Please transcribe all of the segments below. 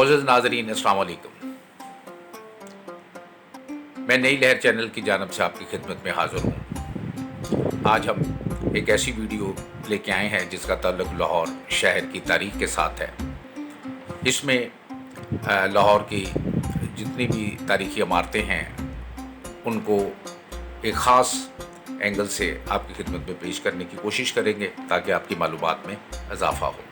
मोअज़्ज़ज़ नाज़रीन, अस्सलाम वालेकुम। मैं नई लहर चैनल की जानिब से आपकी खिदमत में हाज़िर हूँ। आज हम एक ऐसी वीडियो लेके आए हैं जिसका ताल्लुक़ लाहौर शहर की तारीख़ के साथ है। इसमें लाहौर की जितनी भी तारीख़ी इमारतें हैं उनको एक ख़ास एंगल से आपकी खिदमत में पेश करने की कोशिश करेंगे ताकि आपकी मालूमात में इजाफ़ा हो।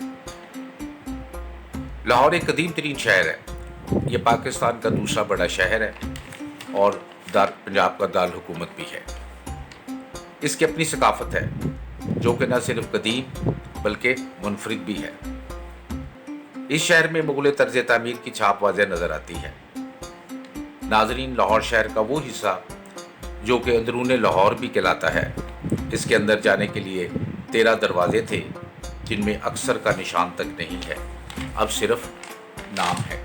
लाहौर एक कदीम तरीन शहर है। ये पाकिस्तान का दूसरा बड़ा शहर है और पंजाब का दारुल हुकूमत भी है। इसकी अपनी सकाफ़त है जो कि न सिर्फ कदीम बल्कि मुनफरिद भी है। इस शहर में मुग़ल तर्ज़ तामीर की छाप वाज़ेह नज़र आती है। नाज़रीन, लाहौर शहर का वो हिस्सा जो कि अंदरूने लाहौर भी कहलाता है, इसके अंदर जाने के लिए 13 दरवाजे थे जिनमें अक्सर का निशान तक नहीं है, अब सिर्फ नाम है।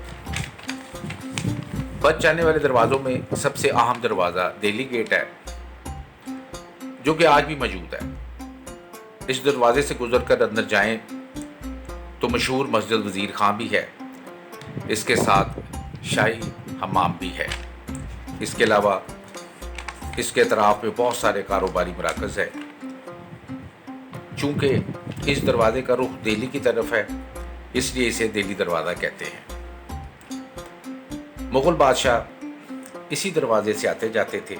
बच जाने वाले दरवाज़ों में सबसे अहम दरवाज़ा दिल्ली गेट है जो कि आज भी मौजूद है। इस दरवाजे से गुजरकर अंदर जाएं तो मशहूर मस्जिद वज़ीर खां भी है। इसके साथ शाही हमाम भी है। इसके अलावा इसके अतराफ़ में बहुत सारे कारोबारी मराकज़ है। चूँकि इस दरवाजे का रुख दिल्ली की तरफ है इसलिए इसे दिल्ली दरवाज़ा कहते हैं। मुग़ल बादशाह इसी दरवाजे से आते जाते थे,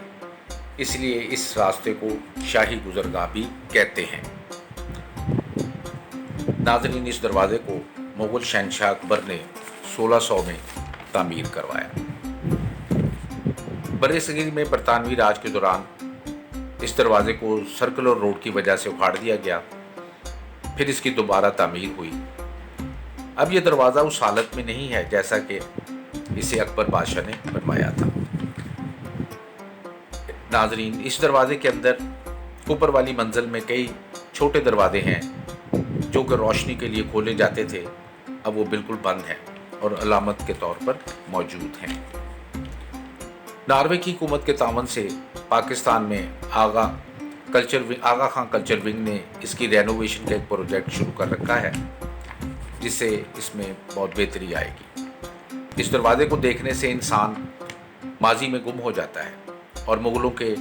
इसलिए इस रास्ते को शाही गुज़रगाह भी कहते हैं। नाज़रीन, इस दरवाजे को मुग़ल शहंशाह अकबर ने 1600 में तामीर करवाया। बरे-सग़ीर में बरतानवी राज के दौरान इस दरवाजे को सर्कुलर रोड की वजह से उखाड़ दिया गया, फिर इसकी दोबारा तामीर हुई। अब ये दरवाज़ा उस हालत में नहीं है जैसा कि इसे अकबर बादशाह ने बनवाया था। नाज़रीन, इस दरवाजे के अंदर ऊपर वाली मंजिल में कई छोटे दरवाजे हैं जो कि रोशनी के लिए खोले जाते थे, अब वो बिल्कुल बंद हैं और अलामत के तौर पर मौजूद हैं। नॉर्वे की हुकूमत के तावन से पाकिस्तान में आगा खां कल्चर विंग ने इसकी रेनोवेशन का एक प्रोजेक्ट शुरू कर रखा है जिससे इसमें बहुत बेहतरी आएगी। इस दरवाजे को देखने से इंसान माजी में गुम हो जाता है और मुग़लों के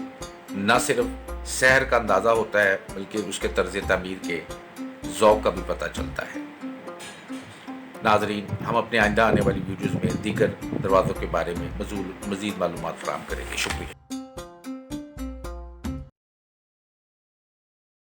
न सिर्फ शहर का अंदाज़ा होता है बल्कि उसके तर्ज़ तामीर के ज़ौक़ का भी पता चलता है। नाज़रीन, हम अपने आइंदा आने वाली वीडियोज़ में दीगर दरवाज़ों के बारे में मज़ीद मालूमात फ़राहम करेंगे। शुक्रिया।